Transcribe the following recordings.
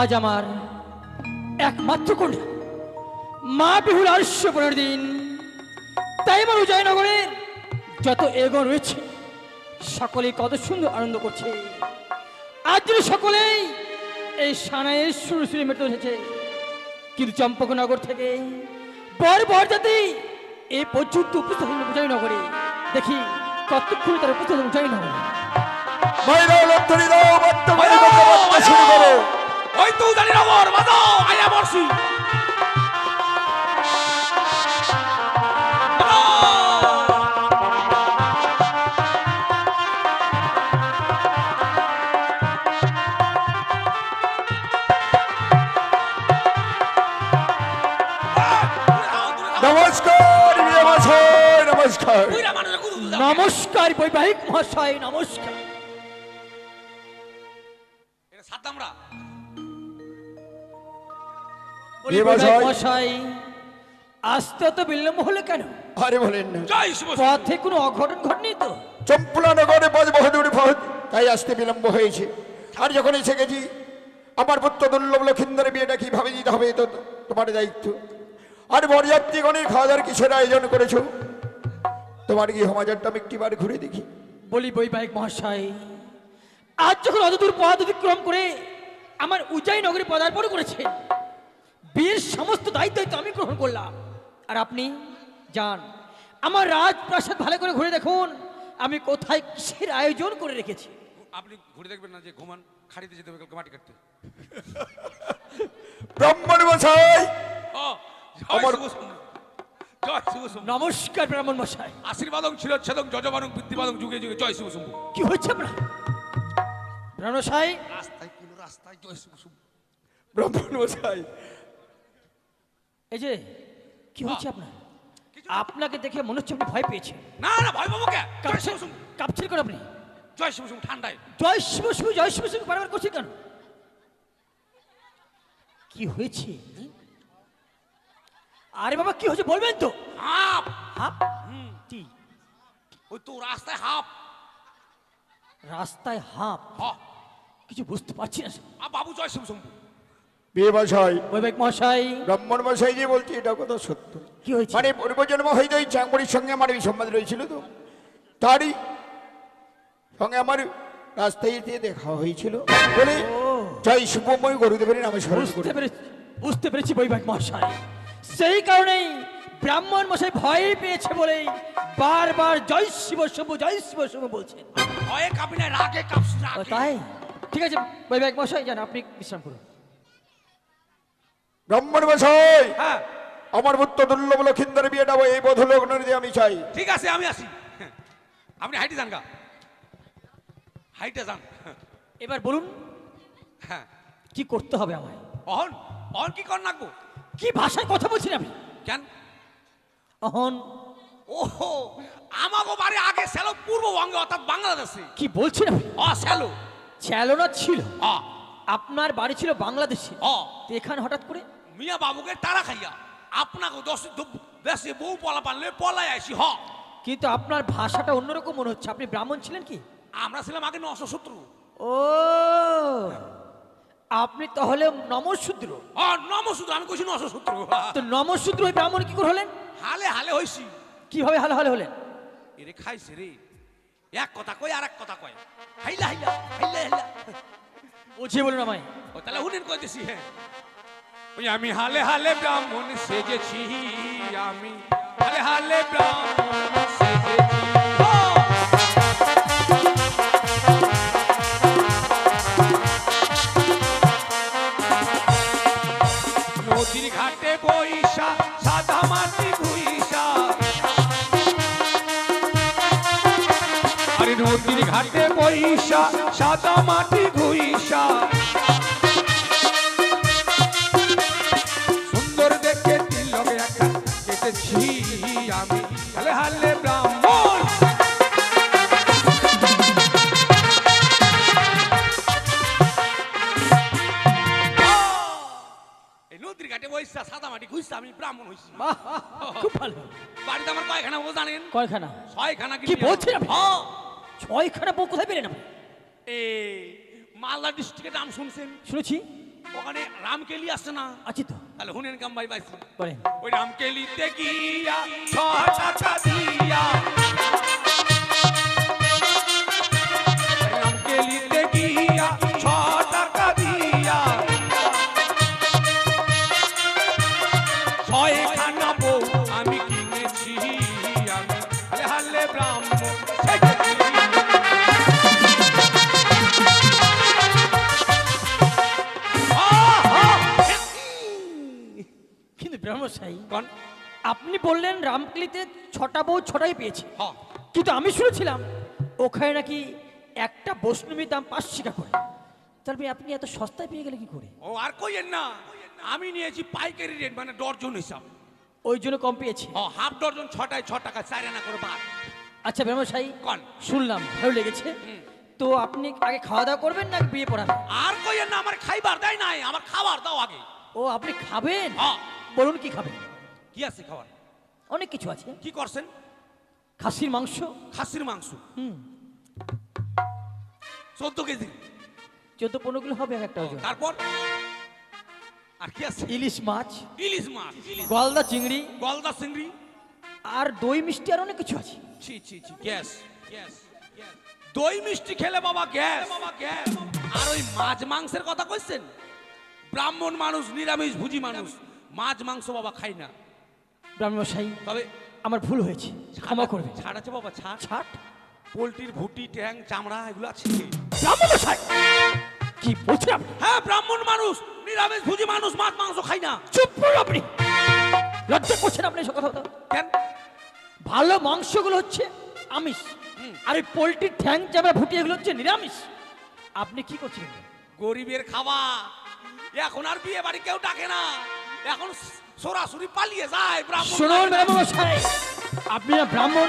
আজ আমার একমাত্র কন্যা মা বিহুল 815 দিন। তাই আমার উদয়নগরের যত এগো রয়েছে সকলেই কত সুন্দর আনন্দ করছে। আজ যদি সকলেই এই সানাইয়ের সুরে সুরে মেতে উঠেছে, কিন্তু চম্পকনগর থেকে বর জাতি এই পর্যন্ত উপস্থিত হল উদয়নগরে। দেখি কতক্ষণ তার উপস্থিত উদয়নগরে। ওই তো জানি নগর বাজাও আয়া বর্ষি। নমস্কার নমস্কার নমস্কার বৈবাহিক মহাশয়, নমস্কার। এটা সাদ্দামরা মহাশয় আসতে তো বিলম্ব হলে কেন? আরে বলেন না, জয় শিব। পথে কোনো অঘটন ঘটেনি তো? চম্পলা নগরে বজ বহুদূর পথ, তাই আসতে বিলম্ব হয়েছে। আর যখন এসে গেছি, আমার পুত্র দুর্লভ লক্ষিন্দরের বিয়েটা কিভাবে দিতে হবে তো তোমার দায়িত্ব। আর বরযাত্রীগণের খাওয়া দাওয়ার কিসের আয়োজন করেছো? তোমার কি সমাজটা আমি একটিবার ঘুরে দেখি। বলি বৈবাহিক মহাশয়, আজ যখন অতদূর পথ অতিক্রম করে আমার উজ্জয়ী নগরে পদার্পণ করেছে, বিয়ের সমস্ত দায়িত্ব আমি গ্রহণ করলাম। আর আপনি যান আমার রাজপ্রাসাদ ভালো করে ঘুরে দেখুন আমি কোথায় কিসের আয়োজন করে রেখেছি। আপনি ঘুরে দেখবেন না যে ঘুমান খাড়িতে যেতে হবে কালকে মাটি কাটতে। ব্রাহ্মণ মশাই, ও জয় শিব শম্ভু। জয় শিব শম্ভু। নমস্কার ব্রাহ্মণ মশাই। আশীর্বাদং ছিলচ্ছেদং যজমানং বৃদ্ধিবাদং যুগে যুগে জয় শিব শম্ভু। কি হচ্ছে আপনার? ব্রাহ্মণ মশাই রাস্তায় কোন রাস্তায় জয় শিব শম্ভু। ব্রাহ্মণ মশাই, এই যে কি হচ্ছে আপনার? আপনাকে দেখে মনে হচ্ছে আপনি ভয় পেয়েছেন। না না ভয় পাবো কে? জয় শিব শম্ভু। কাঁপছেন কেন আপনি? জয় শিব শম্ভু ঠান্ডায়। জয় শিব শিব জয় শিব শিব বারবার করছেন কেন? কি হয়েছে? আরে বাবা কি হয়েছে বলবেন তো? হাপ হাপ কি? ওই তো রাস্তায় হাপ। রাস্তায় হাঁপ? হ কিছু বুঝতে পারছি না। আ বাবু জয় শিব শম্ভু। বিয়ে মশাই, বৈবাহিক মহাশয় ব্রাহ্মণ মশাই যে বলছি এটা কথা সত্য। কি হয়েছে? মানে পূর্বজন্ম হয়তো এই চাঙ্গুরির সঙ্গে আমার এই সম্বাদ রয়েছিল, তো তারই সঙ্গে আমার রাস্তায় দেখা হয়েছিল বলে জয় শুভময় গুরুদেবের নামে স্মরণ করি। বুঝতে পেরেছি বৈবাহিক মহাশয়। সেই কারণেই ব্রাহ্মণ মশাই ভয় পেয়েছে বলেই বারবার জয় শিব শুভ জয় শিব শুভ বলছেন। ভয়ে কাঁপি না, রাগে কাঁপছি ও রাগে। তাই? ঠিক আছে বৈবাহিক মশাই যান, আপনি বিশ্রাম করুন। ব্রাহ্মণ মশাই, হ্যাঁ আমার পুত্র দুর্লভ লক্ষিন্দরের বিয়েটা এই বোধ লগ্ন দিয়ে আমি চাই। ঠিক আছে আমি আসি। আপনি হাইটে যান গা, হাইটে যান। এবার বলুন হ্যাঁ কি করতে হবে আমায়? অহন অহন কি কর নাকবো? কি ভাষায় কথা বলছেন আপনি? কেন? অহন ওহো আমাগো বাড়ি আগে ছিল পূর্ববঙ্গে অর্থাৎ বাংলাদেশে। কি বলছেন আপনি? ছিল চালনা ছিল? অ আপনার বাড়ি ছিল বাংলাদেশে, অ তো এখানে হঠাৎ করে? মিয়া বাবুকে তারা খাইয়া আপনাকে দেশে বউ পলা পানলে পলাই আসি। হ কিন্তু আপনার ভাষাটা অন্যরকম মনে হচ্ছে। আপনি ব্রাহ্মণ ছিলেন কি? আমরা ছিলাম আগে 970। ও আপনি তাহলে নমশূদ্র? নমশূদ্র, আমি কইছি 970। তো নমশূদ্র হয়ে ব্রাহ্মণ কি করে হলেন? হালে হালে হইছি। কিভাবে হালে হালে হলেন? এরে খাইছে রে, এক কথা কই আর এক কথা কয়, হাইলা হাইলা হাইলা হাইলা। বুঝিয়ে বলুন আমায়। ও তাহলে হুনেন কইতেছি। হ্যাঁ ওই আমি হালে হালে ব্রাহ্মণ সেজেছি, আমি হালে হালে ব্রাহ্মণ সেজেছি। নদীর ঘাটে বইসা সাদা মাটি ঘুইসা, আরে নদীর ঘাটে বইসা সাদা মাটি ঘুইসা, সুন্দর দেখে তিলক একটা কেটেছি, আমি হালে হালে ব্রাহ্মণ। এই নদীর ঘাটে বইসা সাদা মাটি ঘুইসা আমি ব্রাহ্মণ হইছি। বাহ, খুব ভালো। বাড়িতে আমার কয়খানা বউ জানেন? কয়খানা? 6খানা। কি বলছেন আপনি? 6খানা বউ কোথায় পেলেন আপনি? এই মালদা ডিস্ট্রিক্টের নাম শুনছেন? শুনেছি। ওখানে রামকেলি আসছে না? আছি তো, তাহলে হুনেন কাম ভাই বাইছি। করেন। ওই রামকেলিতে গিয়া ছ টাকা দিয়া, রামকেলিতে গিয়া ছ টাকা দিয়া ছয়খানা বউ আমি কিনেছি, আমি হালে হালে ব্রাহ্মণ সেজেছি। কিন্তু ব্রহ্মশাই, কোন? আপনি বললেন রামকেলিতে 6টা বউ 6টাই পেয়েছে, হ্যাঁ, কিন্তু আমি শুনেছিলাম ওখানে নাকি একটা বৈষ্ণবীর দাম 5 টাকা করে। তাহলে আপনি এত সস্তায় পেয়ে গেলে কি করে? ও আর কইেন না, আমি নিয়েছি পাইকারি রেট, মানে ডর্জন হিসাব। ওই জন্য কম পেয়েছে। ও হাফ ডর্জন 6টায় 6 টাকা, 4 আনা করে বাদ। আচ্ছা ব্রহ্মশাই, কোন? শুনলাম ভালো লেগেছে। তো আপনি আগে খাওয়া দাওয়া করবেন না বিয়ে পড়াবেন? আর কইেন না, আমার খাইবার দেয় নাই, আমার খাবার দাও আগে। ও আপনি খাবেন? হ্যাঁ। বলুন কি খাবেন? কি আছে খাবার? অনেক কিছু আছে। কি করছেন? খাসির মাংস। খাসির মাংস হুম, 14 কেজি। 14-15 কিলো হবে একটা ওজন। তারপর আর কি আছে? ইলিশ মাছ, ইলিশ মাছ, গলদা চিংড়ি, গলদা চিংড়ি, আর দই মিষ্টি, আর অনেক কিছু আছে। ছি ছি ছি, গ্যাস গ্যাস। দই মিষ্টি খেলে বাবা গ্যাস, বাবা গ্যাস। আর ওই মাছ মাংসের কথা কইছেন? ব্রাহ্মণ মানুষ, নিরামিষ ভুজি মানুষ, মাছ মাংস বাবা খাই না। ব্রাহ্মণশাই, তবে আমার ভুল হয়েছে, ক্ষমা করবে। ছাড় আছে বাবা, ছাড়। ছাট। পোলট্রির ভুটি, ট্যাং, চামড়া এগুলো আছে। ব্রাহ্মণশাই, কি বলছেন আপনি? হ্যাঁ, ব্রাহ্মণ মানুষ, নিরামিষ ভুজি মানুষ, মাছ মাংস খাই না। চুপ করুন আপনি। লজ্জা করছেন আপনি এসব কথা বলতে? কেন? ভালো মাংসগুলো হচ্ছে আমিষ, আর এই পোলট্রির ঠ্যাং, চামড়া, ভুটি এগুলো হচ্ছে নিরামিষ। আপনি কি করছেন? গরিবের খাওয়া। এখন আর বিয়ে বাড়ি কেউ ডাকে না, এখন সরাসরি পালিয়ে যায় ব্রাহ্মণ। শুনুন ব্রাহ্মণশাই, আপনি না ব্রাহ্মণ,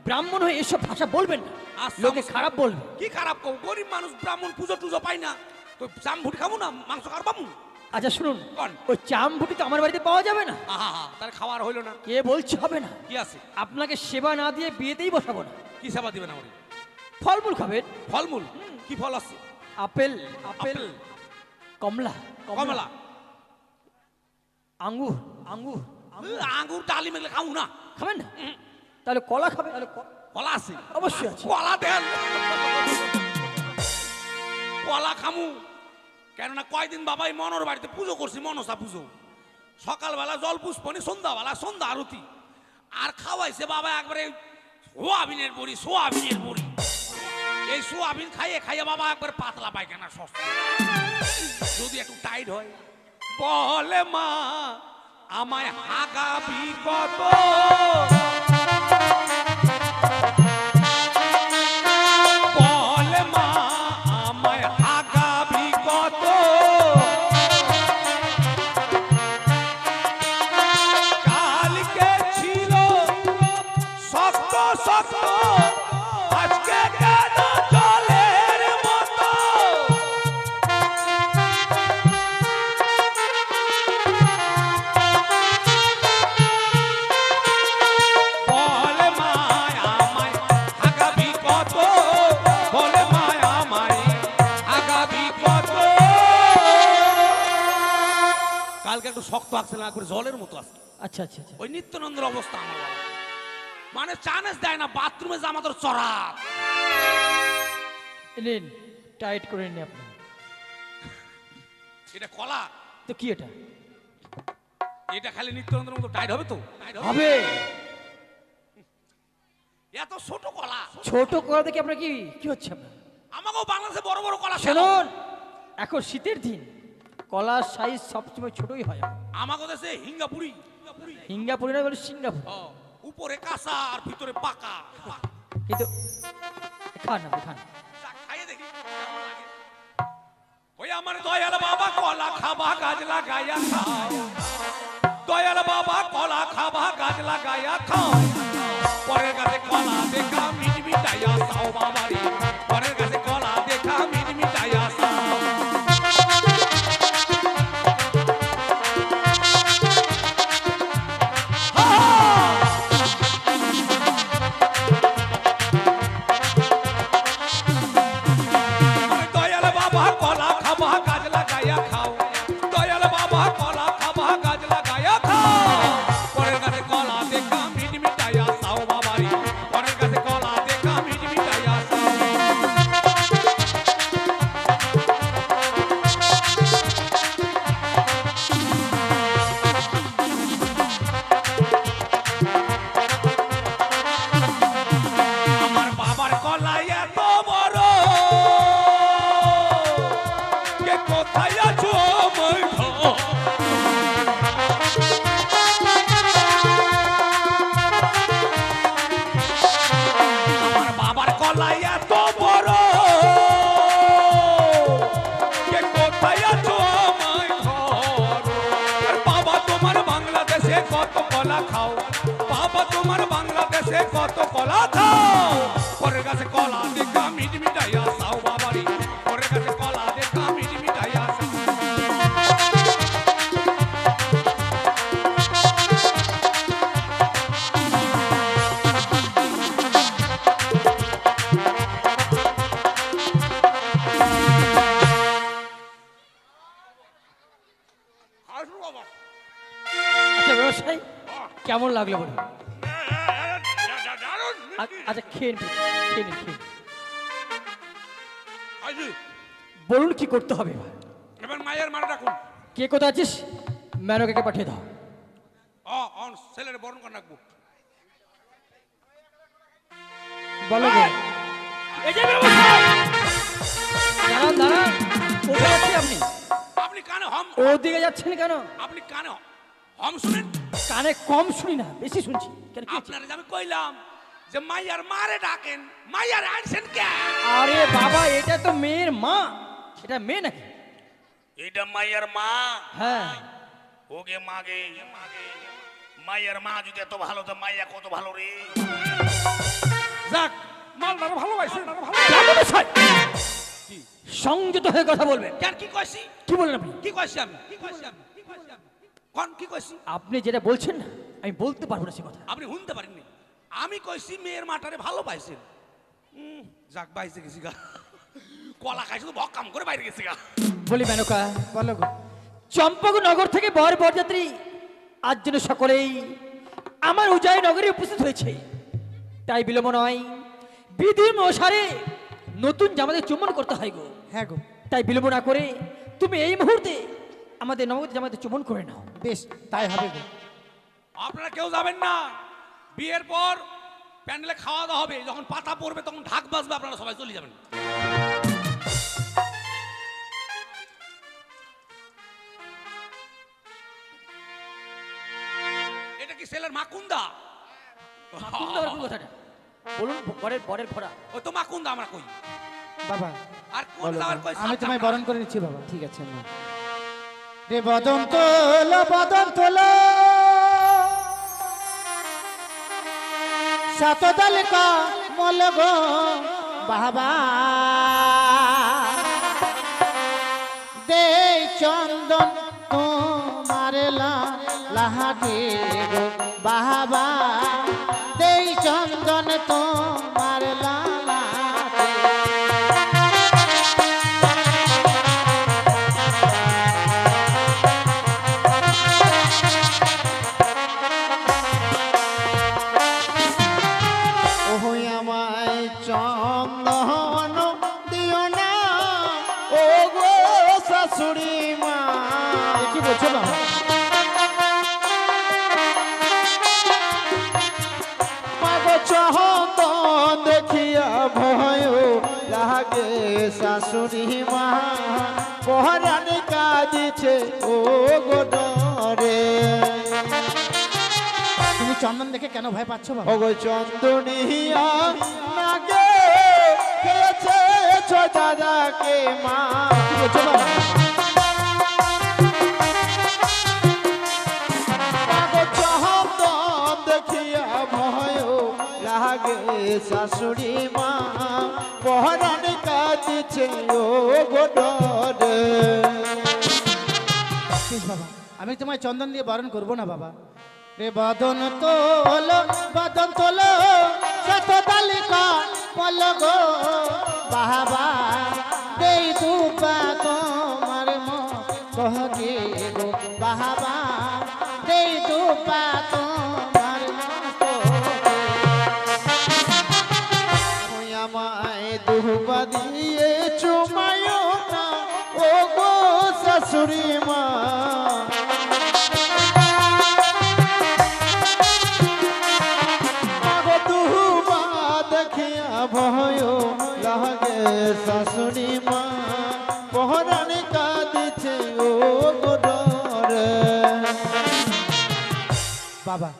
ব্রাহ্মণ হয়ে এসব ভাষা বলবেন না, আচ্ছা, লোকে আচ্ছা। খারাপ বলবে। কি খারাপ কও? গরিব মানুষ, ব্রাহ্মণ পুজো টুজো পাই না, তো চাম ভুটি খাবো না, মাংস খার পাবো? আচ্ছা শুনুন, কোন? ওই চাম ভুটি তো আমার বাড়িতে পাওয়া যাবে না। আহা, তাহলে খাওয়ার হইলো না। কে বলছে হবে না? কি আছে? আপনাকে সেবা না দিয়ে বিয়েতেই বসাবো না। কি সেবা দিবেন আমার? ফলমূল খাবেন। ফলমূল? কি ফল আছে? আপেল, আপেল, কমলা, কমলা, আঙ্গুর, আঙ্গুর। আঙ্গুর, ডালিম এগুলো খাবো না। খাবেন না? তাহলে কলা খাবেন। তাহলে কলা আছে? অবশ্যই আছে। কলা দেন, কলা খামু। কেননা কয়দিন বাবাই মনোর বাড়িতে পুজো করছি, মনসা পুজো। সকালবেলা জল পুষ্পনি, সন্ধ্যাবেলা সন্ধ্যা আরতি। আর খাওয়াইছে বাবা একবারে সোয়াবিনের বড়ি, সোয়াবিনের বড়ি। এই সোয়াবিন খাইয়ে খাইয়ে বাবা একবার পাতলা পায়খানা সস্তা। যদি একটু টাইট হয়, বলে মা আমায় হাগাবি কত, বলে মা আমায় হাগাবি কত, কালকে ছিল শক্ত শক্ত, আজকে কেন জলের মতো। বলে মায় আমায় হাগাবি কত, বলে মায় আমায় হাগাবি কত। কালকে একটু শক্ত আসছে না, করে জলের মতো আসছে। আচ্ছা আচ্ছা আচ্ছা। ওই নিত্যানন্দের অবস্থা আমার বাবা। মানে চান্স দেয় না, বাথরুমে যা আমাদের চড়া। নিন, টাইট করে নিন আপনি। এটা কলা? তো কি এটা? এটা খালি নিত্যানন্দের মতো টাইট হবে তো? হবে। এত ছোট কলা? ছোট কলা দেখে আপনার কি কি হচ্ছে আপনার? আমাকেও বাংলাদেশে বড় বড় কলা খেলো। শুনুন, এখন শীতের দিন, কলার সাইজ সবসময় ছোটই হয়। আমাকে দেশে হিঙ্গাপুরি, সিঙ্গাপুরি না, বলে সিঙ্গাপুর। ও, উপরে কাঁচা আর ভিতরে পাকা। কিন্তু খান আপনি, খান। যা, খাইয়ে দেখি কেমন লাগে। ওই আমার দয়াল বাবা কলা খাবা গাছ লাগাইয়া খাও, দয়াল বাবা কলা খাবা গাছ লাগাইয়া খাও। পরের কাছে কলা দেখা মিট মিটাইয়া খাও বাবা রে, পরের কাছে কলা দেখা মিট মিটাইয়া খাও। দয়াল বাবা কলা খাবা গাছ লাগাইয়া খাও, কোথায় আছো আমায় ধর। আমার বাবার কলাই এত বড়, কে কোথায় আছো আমায় ধর। আর বাবা তোমার বাংলাদেশে কত কলা খাও, বাবা তোমার বাংলাদেশে কত কলা খাও। পরের কাছে কলা দেখা মিট মিটাইয়া খাও বাবারি, পরের কাছে কলা দেখা মিট মিটাইয়া খাও। আসো বাবা। আচ্ছা ব্যবসায়ী কেমন লাগলো বলুন? দারুণ। আচ্ছা খেয়ে নিন, খেয়ে নিন, খেয়ে নিন। আসি। বলুন কি করতে হবে এবার? এবার মায়ের মারা ডাকুন। কে কোথায় আছিস? ম্যানকে পাঠিয়ে দাও। অন ছেলের বরণ করে রাখবো। বলো গো। এই যে ব্যবসায়ী দাঁড়ান দাঁড়ান, কোথায় আছেন আপনি? আপনি কানে হম, ওদিকে যাচ্ছেন কেন? আপনি কানে হম শুনেন। কানে কম শুনি না, বেশি শুনছি। কেন কি হয়েছে? আপনারা যে আমি কইলাম যে মাইয়ার মারে ডাকেন, মাইয়ার আনছেন কে? আরে বাবা, এটা তো মেয়ের মা। এটা মেয়ে নাকি? এটা মাইয়ার মা। হ্যাঁ। ওগে মাগে মাইয়ার মা যদি এত ভালো, তো মাইয়া কত ভালো রে। যাক, মালদার ভালোবাসে। সংযত হয়ে কথা বলবেন। কেন কি কইছি? কি বলেন আপনি? কি কইছি আমি? কোন কি কইছি? আপনি যেটা বলছেন না, আমি বলতে পারবো না সে কথা। আপনি শুনতে পারেননি। আমি কইছি মেয়ের মাটারে ভালো পাইছেন। যাক, বাইসে গেছি গা। কলা খাইছে তো ভক্কাম করে বাইরে গেছি গা। বলি মেনকা, বলো গো। চম্পকনগর থেকে বরযাত্রী আজ যেন সকলেই আমার উজাই নগরে উপস্থিত হয়েছে। তাই বিলম্ব নয়, বিধির অনুসারে নতুন জামাতে চুম্বন করতে হয় গো। হ্যাঁ গো, তাই বিলম্ব না করে তুমি এই মুহূর্তে আমাদের নবদ জামাতে চুম্বন করে নাও। বেশ তাই হবে গো। আপনারা কেউ যাবেন না। বিয়ের পর প্যান্ডেলে খাওয়া দাওয়া হবে, যখন পাতা পড়বে তখন ঢাক বাজবে, আপনারা সবাই চলে যাবেন। এটা কি ছেলের মাকুন্দা? সুন্দর কথাটা বলুন। বরের ঘোড়া ওই তো মাকুন্দা আমরা কই। বাবা আর কোন বলো, যাওয়ার কই? আমি তোমায় বরণ করে নিচ্ছি বাবা। ঠিক আছে মা। রে বদন তোলো, বদন তোলো, সাতদাল কা মল গো বাবা, দে চন্দন তোমার লাহাটে গো বাবা, দে চন্দন তোমার লাহাটে। চন্দন দিও না ও গো শাশুড়ি মা। কি বলছো বাবা? মাগো চন্দন দেখিয়া ভয় লাগে শাশুড়ি মা, পহরানি কাঁদিছে ও গো ডরে। তুমি চন্দন দেখে কেন ভয় পাচ্ছ বাবা? ওগো চন্দনিয়া নাগে খেয়েছে দাদাকে মা। কি বলছো বাবা? চন্দন দেখিয়া ভয় লাগে শাশুড়ি মা, পহরানি কাঁদিছে ও গো ডরে। বাবা, আমি তোমায় চন্দন দিয়ে বারণ করবো না বাবা। রে বদন তোলো, বদন তোলো, শত তালিকা বল গো বাবা, দেই দুপা তোমার মহকে গো বাবা, দেই দুপা তোমার মহকে। আমায় দুপা দিয়ে চুমায় না ও গো শাশুড়ি মা। ভয় লাগে শাশুড়ি মা, পহরানি কাঁদি বাবা,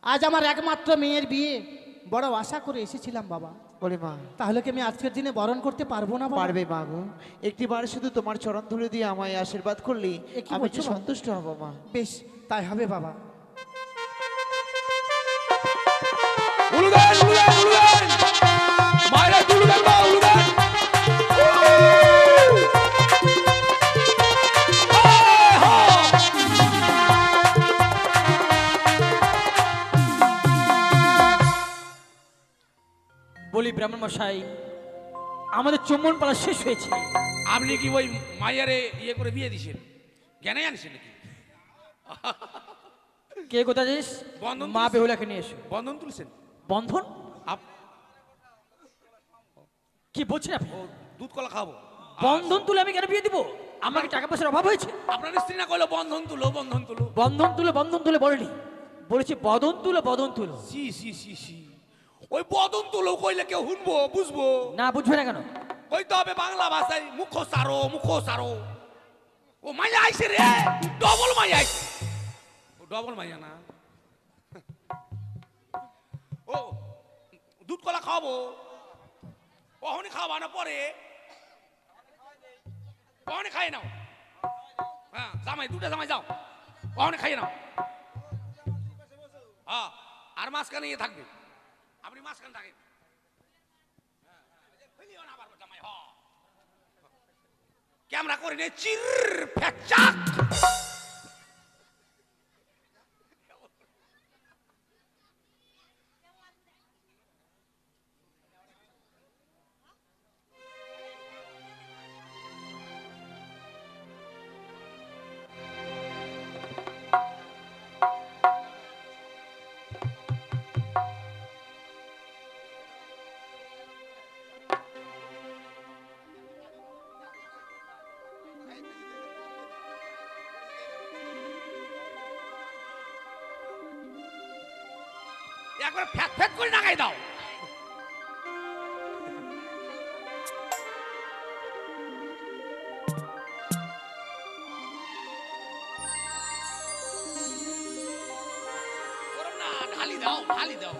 আজ আমার একমাত্র মেয়ের বিয়ে, বড় আশা করে এসেছিলাম বাবা। বলে মা, তাহলে কি আমি আজকের দিনে বরণ করতে পারবো না বাবা? পারবে মা গো। একটিবার শুধু তোমার চরণ ধুলে দিয়ে আমায় আশীর্বাদ করলে এ কি আমি বলছো কি বাবা? সন্তুষ্ট হব মা। বেশ, তাই হবে বাবা। উলুদেন উলুদেন উলুদেন মায়েরা উলুদেন মা উলুদেন বলি ব্রাহ্মণ মশাই, আমাদের চুম্বন পালা শেষ হয়েছে। আপনি কি ওই মাইয়ারে ইয়ে করে বিয়ে দিছেন? জ্ঞানে আনছেন নাকি? কে কোথায় যাস? বন্ধন মা তুলছে। বেহুলাকে নিয়ে এসো। বন্ধন তুলছেন? বন্ধন? আপ- কি বলছেন আপনি? ও দুধ কলা খাবো। বন্ধন তুলে আমি কেন বিয়ে দিব? আমাকে টাকা পয়সার অভাব হয়েছে? আপনার স্ত্রী না কইলো বন্ধন তুলো বন্ধন তুলো? বন্ধন তুলে বলেনি, বলেছি বদন তুলো বদন তুলো। সি সি সি সি, ওই বদন তুলো কইলে কেউ শুনবো বুঝবো? না বুঝবে না কেন? কইতে হবে বাংলা ভাষায় মুখো সারো। ও মাইয়া আইছে রে, ডবল মাইয়া আইছে। ও ডবল মাইয়া না। ও দুধ কলা খাওয়াবো, কখনই খাওয়াবা না পরে? কখনই খাই নাও। হ্যাঁ জামাই, দুটা জামাই যাও, কখনই খাইয়ে নাও। হ্যাঁ, আর মাঝখানে ইয়ে থাকবে, আপনি মাঝখানে থাকেন। ক্যামেরা করে নে, চির ফ্যাচাক। একবার ফ্যাক ফ্যাক করে নাগাই দাও। ওরম না, ঢালি দাও ঢালি দাও।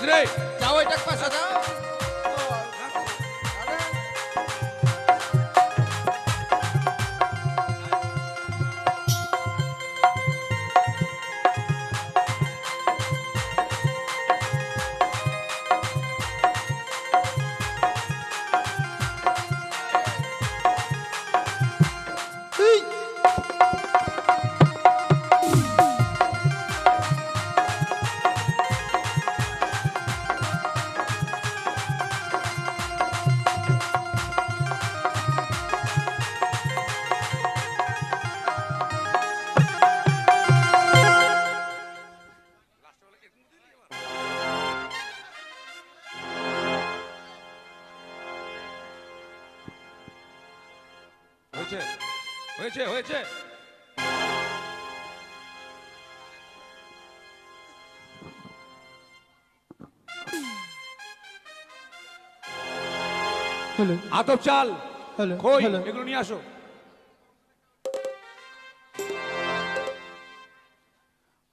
আছে রে যাও এটা পাশে যাও। হয়েছে হয়েছে হয়েছে হ্যালো আতপ চাল হ্যালো কই হ্যালো এগুলো নিয়ে আসো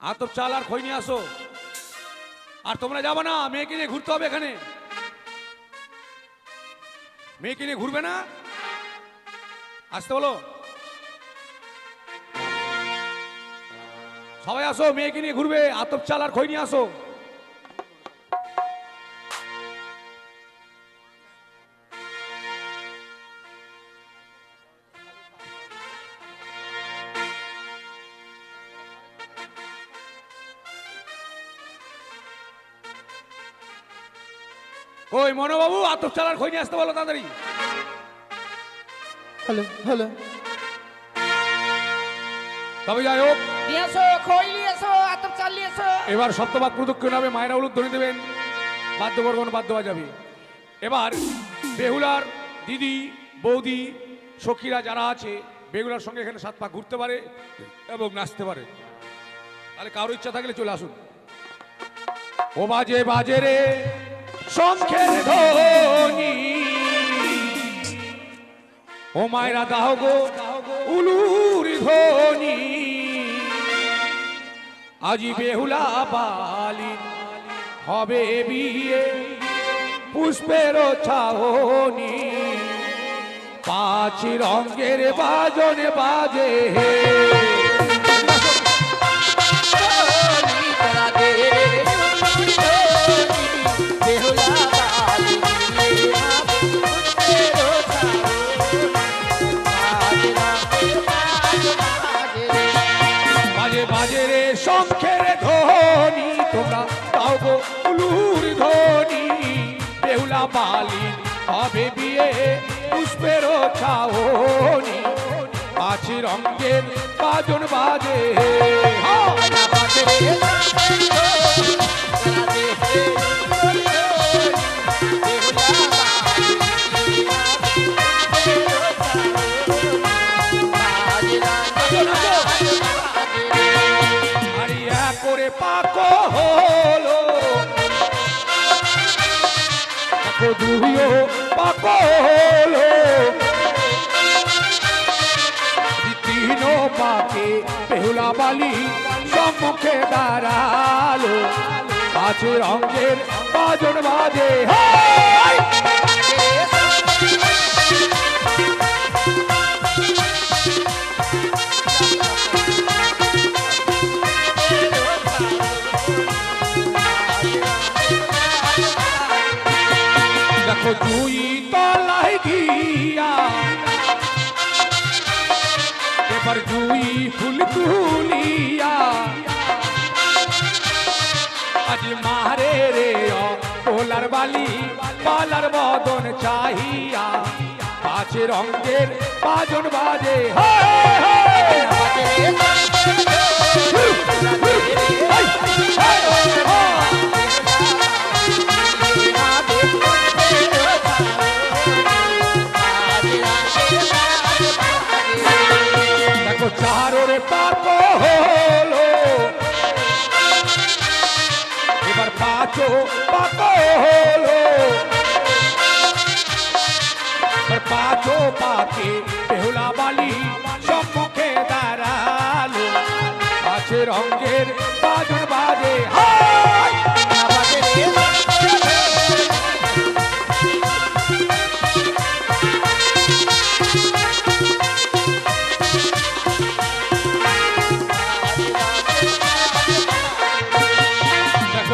আতপ চাল আর খই নিয়ে আসো আর তোমরা যাবে না মেয়েকে নিয়ে ঘুরতে হবে এখানে মেয়েকে নিয়ে ঘুরবে না আসতে বলো সবাই আসো মেয়েকে নিয়ে ঘুরবে আতপ চাল আর খই নিয়ে আসো কই মনোবাবু আতপ চাল আর খই নিয়ে আসতে বলো তাড়াতাড়ি হ্যালো হ্যালো তবে যাই হোক নিয়ে এসো খই নিয়ে এসো আতপ চাল নিয়ে এসো। এবার সপ্তবাদ প্রদক্ষিণ হবে মায়েরা উলুধ্বনি দেবেন বাদ্যবর্গণ বাদ্য বাজাবে এবার বেহুলার দিদি বৌদি সখীরা যারা আছে বেহুলার সঙ্গে এখানে সাত পা ঘুরতে পারে এবং নাচতে পারে তাহলে কারো ইচ্ছা থাকলে চলে আসুন ও বাজে বাজে রে শঙ্খের ধ্বনি ও মায়েরা দাও গো উলুর ধ্বনি আজি বেহুলা বালিন হবে বিয়ে পুষ্পের ছাহনি পাঁচ রঙের বাজন বাজে বাজে বাজে রে শঙ্খের ধ্বনি তোমরা তাও গো উলুর ধ্বনি বেহুলা বালিন হবে বিয়ে পুষ্পের ছাহনি পাঁচ রঙের বাজন বাজে আরিয়া করে পাকো হলো পাকো দুইও পাকো হলো তিন পাকে বেহুলা বালি সম্মুখে দাঁড়ালো পাঁচ রঙের বাজন বাজে দেখো দুই তলায় গিয়া এবার দুই ফুল তুলিয়া আজ মারে রে পোলার বালি পালার বদন চাহিয়া পাঁচ রঙের বাজন বাজে দেখো চারোরে পাকো হলো এবার পাঁচও পাকো হলো এবার পাঁচও পাকে বেহুলা বালি সম্মুখে দাঁড়ালো পাঁচ রঙের বাজন বাজে হায়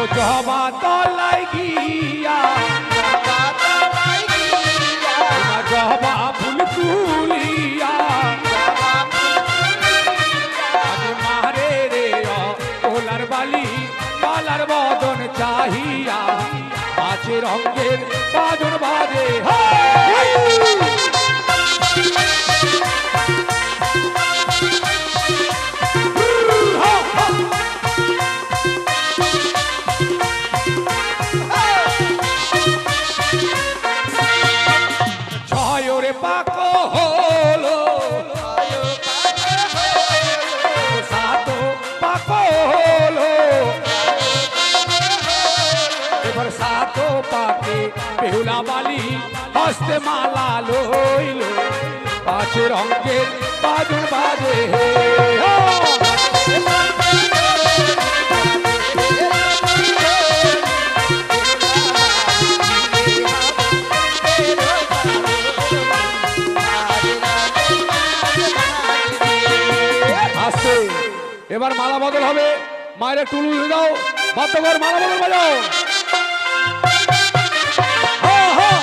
জবা তলাই গিয়া জবা ফুল তুলিয়া মারে রে ওলার বালি বালার বদন চাহিয়া আছে রঙের বাদন বাজে ছয়রে পাক হলো সাত পাক হলো এবার সাত পাকে বেহুলা বালি হস্তে মালা লইল পাঁচ রঙের বাজুন বাজে আসছে এবার মালা বদল হবে মায়ের টুলু দাও বাদ্যকর মালা বদল বাজাও হ্যাঁ হ্যাঁ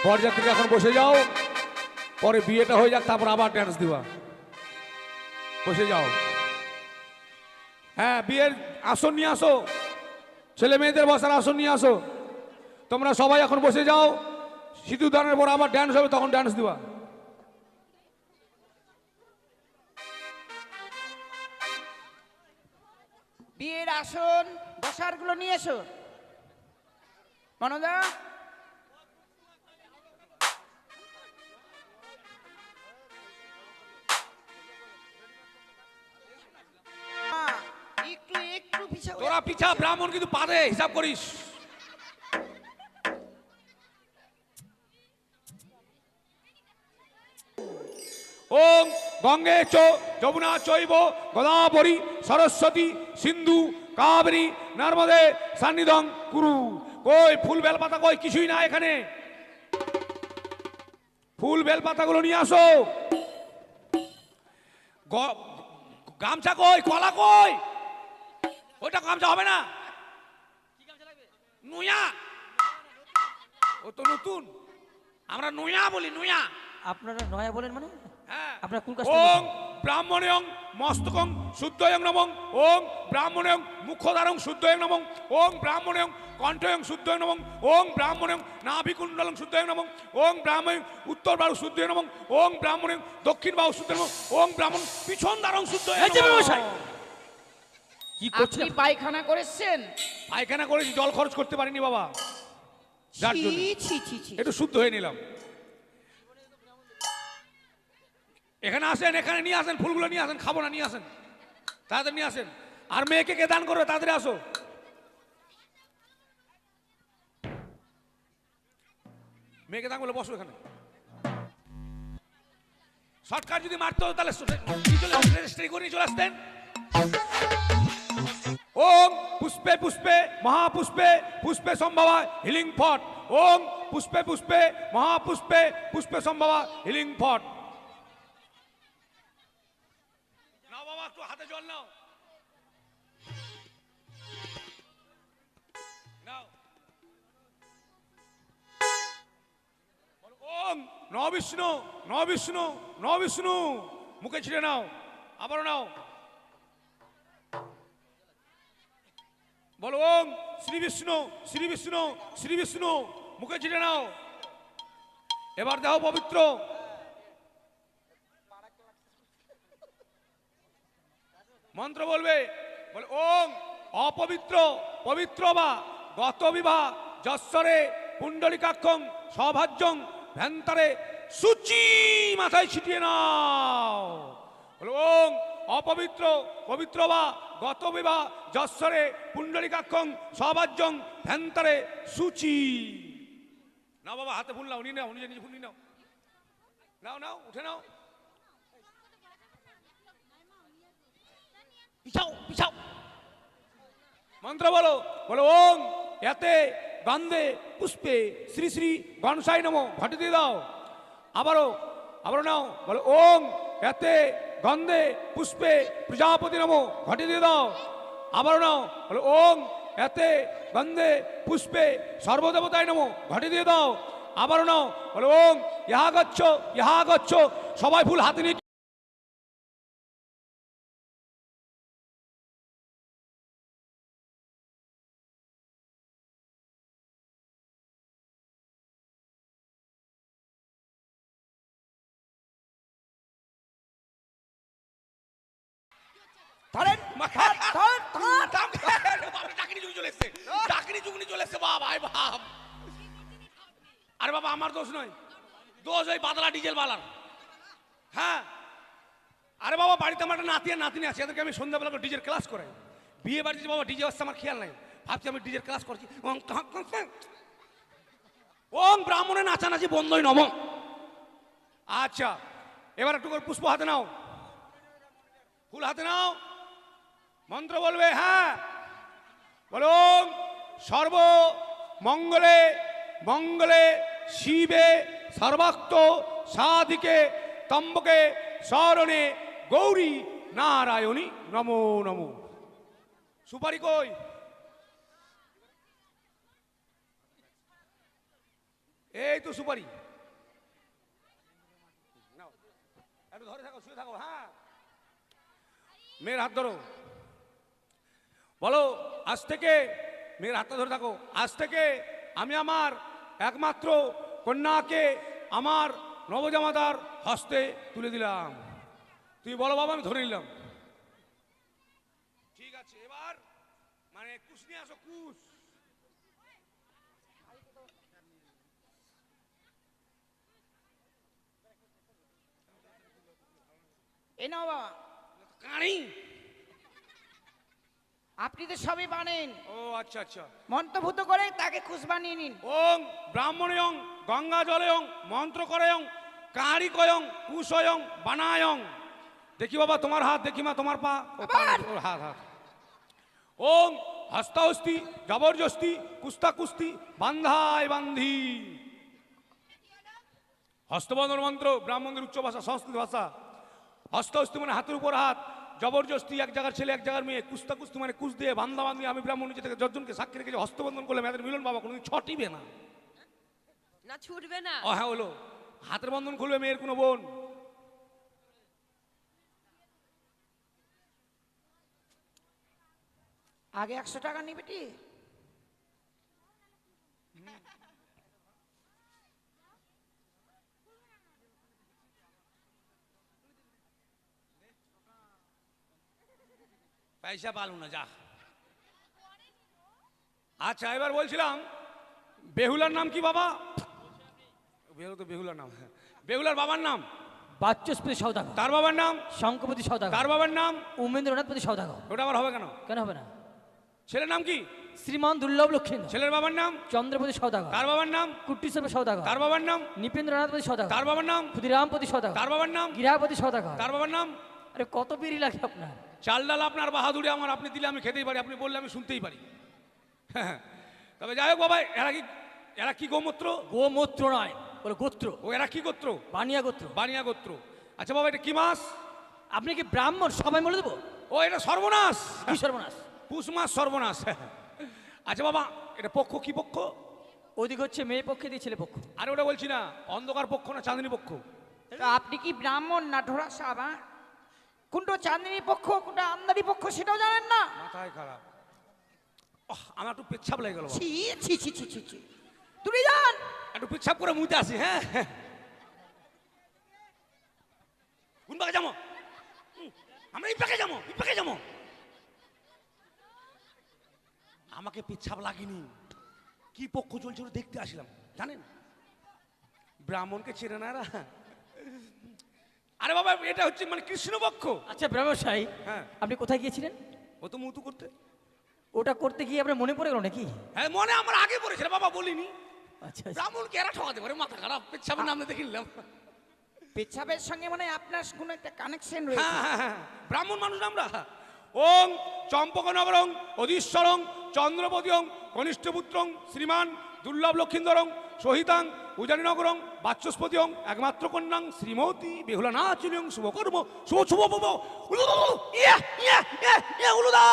বরযাত্রী এখন বসে যাও পরে বিয়েটা হয়ে যাক তারপর আবার ড্যান্স দিবা বসে যাও হ্যাঁ বিয়ের আসন নিয়ে আসো ছেলে মেয়েদের বসার আসন নিয়ে আসো তোমরা সবাই এখন বসে যাও সিঁদুর দানের পর আবার ড্যান্স হবে তখন ড্যান্স দিবা বিয়ের আসন বসার গুলো নিয়ে এসো মনোদা একটু একটু পিছা তোরা পিছা ব্রাহ্মণ কিন্তু পারে হিসাব করিস ওম গঙ্গে চ যমুনা চৈব গোদাবরী সরস্বতী সিন্ধু কাবেরী নর্মদে সান্নিধ্যং কুরু কই ফুল বেলপাতা কই কিছুই না এখানে ফুল বেলপাতাগুলো নিয়ে আসো গামছা কই কলা কই ওইটা গামছা হবে না নুয়া ও তো নতুন আমরা নুয়া বলি নুয়া আপনারা নয়া বলেন মানে হ্যাঁ আপনারা কোন কাজ ওং ব্রাহ্মণেয়ং মস্তকং শুদ্ধয়ং নমঃ ওং ব্রাহ্মণেয়ং মুখদ্বারং শুদ্ধয়ং নমঃ ওং ব্রাহ্মণেয়ং কণ্ঠয়ং শুদ্ধয়ং নমঃ ওং ব্রাহ্মণেয়ং নাভিকুণ্ডলং শুদ্ধয়ং নমঃ ওং ব্রাহ্মণেয়ং উত্তর বাহু শুদ্ধয়ং নমঃ ওং ব্রাহ্মণেয়ং দক্ষিণ বাহু শুদ্ধয়ং নমঃ ওং ব্রাহ্মণ পিছন দ্বারং শুদ্ধয়ং এই যে নমঃ মশাই কি করছেন আপনি পায়খানা করেছেন পায়খানা করেছি জল খরচ করতে পারিনি বাবা যার ছি জন্য ছি ছি ছি একটু শুদ্ধ হয়ে নিলাম এখানে আসেন এখানে নিয়ে আসেন ফুলগুলো নিয়ে আসেন খাবো না নিয়ে আসেন তাদের নিয়ে আসেন আর মেয়েকে কে দান করবে তাদের আসো মেয়েকে দান করলে বসো এখানে শর্টকাট যদি মারতে হতো তাহলে রেজিস্ট্রি করে নিয়ে চলে আসতেন ওম পুষ্পে পুষ্পে মহাপুষ্পে পুষ্পে সম্ভবা হিলিং ফট ওম পুষ্পে পুষ্পে মহাপুষ্পে পুষ্পে সম্ভবা হিলিং ফট নাও বাবা একটু হাতে জল নাও নাও ওম ন বিষ্ণু ন বিষ্ণু ন বিষ্ণু মুখে ছিঁড়ে নাও আবারও নাও বলো ওম শ্রী বিষ্ণু শ্রী বিষ্ণু শ্রী বিষ্ণু মুখে ছিঁড়ে নাও এবার দেহ পবিত্র মন্ত্র বলবে বলে ওম অপবিত্র পবিত্র বা গত বিবাহ যশ্বরে পুণ্ডলিকাক্ষং সভাজ্যং ভ্যান্তারে সূচি মাথায় ছিটিয়ে নাও বলে ওম অপবিত্র পবিত্র বা গত বিবাহ যশ্বরে পুণ্ডলিকাক্ষং সভাজ্যং ভ্যান্তারে সূচি না বাবা হাতে ফুল নাও নিয়ে নাও নিজে নিজে ফুল নিয়ে নাও নাও নাও উঠে নাও, পিছাও পিছাও। মন্ত্র বলো, বলো ওং এতে গন্ধে পুষ্পে শ্রী শ্রী গণসাই নমো, ঘটে দিয়ে দাও। আবারও নাও, বলো ওং এতে গন্ধে পুষ্পে প্রজাপতি নমো, ঘটে দিয়ে দাও। আবারও নাও, বলো ওং এতে গন্ধে পুষ্পে সর্বদেবতায় নমো, ঘটে দিয়ে দাও। আবারও নাও, বলো ওং ইহা গচ্ছ। সবাই ফুল হাতে নিয়ে ধরেন ধর, ধর, ধর। ডাকিনি যুগনি চলে এসছে, ডাকিনি যুগনি চলে এসছে, বাপ আয় বাপ। আরে বাবা আমার দোষ নয়, দোষ ওই বাদলা ডিজেল বালার। হ্যাঁ আরে বাবা বাড়িতে আমার একটা নাতি আর নাতিনি আছে, এদেরকে আমি সন্ধ্যাবেলা করে ডিজের ক্লাস করাই। বিয়ে বাড়িতে বাবা ডিজে আসছে আমার খেয়াল নাই, ভাবছি আমি ডিজের ক্লাস করছি। ওং ব্রাহ্মণের নাচানাচি বন্ধই নম। আচ্ছা এবার একটু করে পুষ্প হাতে নাও, ফুল হাতে নাও, মন্ত্র বলবে। হ্যাঁ বলো সর্ব মঙ্গলে মঙ্গলে শিবে সর্বাক্ত সাধিকে তম্বকে শরণে গৌরী নারায়ণী নমো নমো। সুপারি কই? এই তো সুপারি, নাও একটু ধরে থাকো, শুয়ে থাকো। হ্যাঁ মেয়ের হাত ধরো, বলো আজ থেকে, মেয়ের হাতটা ধরে থাকো, আজ থেকে আমি আমার একমাত্র কন্যাকে আমার নবজামাতার হস্তে তুলে দিলাম। তুই বলো বাবা, আমি ধরে নিলাম। ঠিক আছে এবার মানে কুশ নিয়ে আসো, কুশ। এ নাও বাবা, কানি। আপনি তো সবই বানেন, ও আচ্ছা আচ্ছা। মন্ত্রভূত করে তাকে খুশ বানিয়ে নিন। ওং ব্রাহ্মণয়ং গঙ্গা জলয়ং মন্ত্র করয়ং কারি কয়ং কুশয়ং বানায়ং। দেখি বাবা তোমার হাত, দেখি মা তোমার পা। ও, পা না, ওর হাত হাত। ওং হস্তাহস্তি জবরদস্তি কুস্তা কুস্তি বান্ধায় বান্ধি। হস্তবন্ধন মন্ত্র ব্রাহ্মণদের উচ্চ ভাষা, সংস্কৃত ভাষা। হস্তহস্তি মানে হাতের উপর হাত, জবরদস্তি এক জায়গার ছেলে এক জায়গার মেয়ে, কুস্তা কুস্তি মানে কুচ দিয়ে, বান্ধা বান্ধি। আমি ব্রাহ্মণ নিজে থেকে যজনকে সাক্ষী রেখেছি, হস্তবন্ধন করলে মেয়েদের মিলন বাবা কোনোদিন ছটিবে না, না ছুটবে না। ও হ্যাঁ হলো হাতের বন্ধন খুলবে মেয়ের কোনো বোন। আগে 100 টাকা নিবে টি। পয়সা পালু না যা। আচ্ছা এবার বলছিলাম বেহুলার নাম কি বাবা? বেহুলা তো বেহুলার নাম। বেহুলার বাবার নাম? বাচস্পতি সওদাগর। তার বাবার নাম? শঙ্কপতি সওদাগর। তার বাবার নাম? উমেন্দ্রনাথপতি সওদাগর। ওটা আবার হবে কেন? কেন হবে না? ছেলের নাম কি? শ্রীমান দুর্লভ লক্ষিন্দ্র। ছেলের বাবার নাম? চন্দ্রপতি সওদাগর। তার বাবার নাম? কুট্টিশ্বর সওদাগর। তার বাবার নাম? নৃপেন্দ্রনাথপতি সওদাগর। তার বাবার নাম? ক্ষুদিরামপতি সওদাগর। তার বাবার নাম? গিরাপতি সওদাগর। তার বাবার নাম? আরে কত বিড়ি লাগে আপনার? চাল ডাল আপনার বাহাদুরি আমার, আপনি দিলে আমি খেতেই পারি, আপনি বললে আমি শুনতেই পারি। হ্যাঁ তবে যাই হোক বাবা, এরা কি গোমূত্র? গোমূত্র নয়, বলে গোত্র। ও এরা কি গোত্র? বানিয়া গোত্র। বানিয়া গোত্র। আচ্ছা বাবা এটা কি মাস? আপনি কি ব্রাহ্মণ? সবাই বলে দেবো। ও এটা সর্বনাশ। কি সর্বনাশ? পুষ মাস সর্বনাশ। আচ্ছা বাবা এটা পক্ষ কি পক্ষ? ওদিক হচ্ছে মেয়ে পক্ষে দিয়ে ছেলে পক্ষ। আরে ওটা বলছি না, অন্ধকার পক্ষ না চাঁদনী পক্ষ? তা আপনি কি ব্রাহ্মণ না ঢোড়া সাহেব? হ্যাঁ? কোনটা চাঁদনী পক্ষ কোনটা আমদানি পক্ষ সেটাও জানেন না? মাথায় খারাপ। আমার একটু পেচ্ছাপ লেগে গেল। ছি ছি ছি ছি ছি ছি। তুমি যান একটু পেচ্ছাপ করে মুইতে আসি। হ্যাঁ কোন পাকে যাবো? আমরা এই পাকে যাবো, এই পাকে যাবো। আমাকে পেচ্ছাপ লাগেনি, কি পক্ষ চলছে ওটা দেখতে আসলাম জানেন। ব্রাহ্মণকে চেনে না এরা। আরে বাবা এটা হচ্ছে মানে কৃষ্ণ পক্ষ। আচ্ছা ব্রাহ্মণ সাহেব, হ্যাঁ আপনি কোথায় গিয়েছিলেন? ও তো মুতু করতে। ওটা করতে গিয়ে আপনার মনে পড়ে গেল নাকি? হ্যাঁ মনে আমার আগে পড়েছিল বাবা, বলিনি। আচ্ছা আচ্ছা। ব্রাহ্মণকে এরা ঠকাতে পারে, মাথা খারাপ। পেচ্ছাপের নামে দেখে নিলাম। পেচ্ছাপের সঙ্গে মানে আপনার কোনো একটা কানেকশন রয়েছে। হ্যাঁ হ্যাঁ হ্যাঁ ব্রাহ্মণ মানুষ আমরা। ওং চম্পকনগরং অধীশ্বরং চন্দ্রপতিং কনিষ্ঠপুত্রং শ্রীমান দুর্লভ লক্ষিন্দরং সহিতাং উজানিনগরং বাচস্পতিং একমাত্র কন্যাং শ্রীমতী বেহুলা নাচিলং শুভকর্ম শুভ শুভ শুভ উলুদা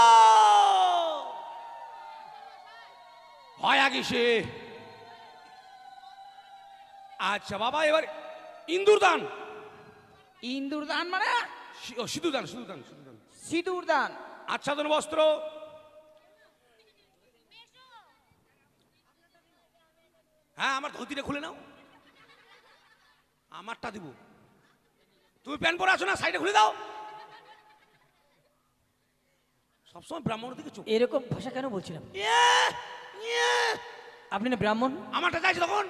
হয় আগিসে। আচ্ছা বাবা এবার ইন্দুর দান ইন্দুর দান মানে সিধু দান সিধু দান সিধু দান সিঁদুর দান। আচ্ছাদন বস্ত্র। হ্যাঁ আমার ধুতিটা খুলে নাও, আমারটা দিব। তুমি প্যান্ট পরে আছো না, সাইডে খুলে দাও। সবসময় ব্রাহ্মণ দিকে চোখ। এরকম ভাষা কেন বলছিলাম? আপনি না ব্রাহ্মণ? আমারটা চাইছি তখন।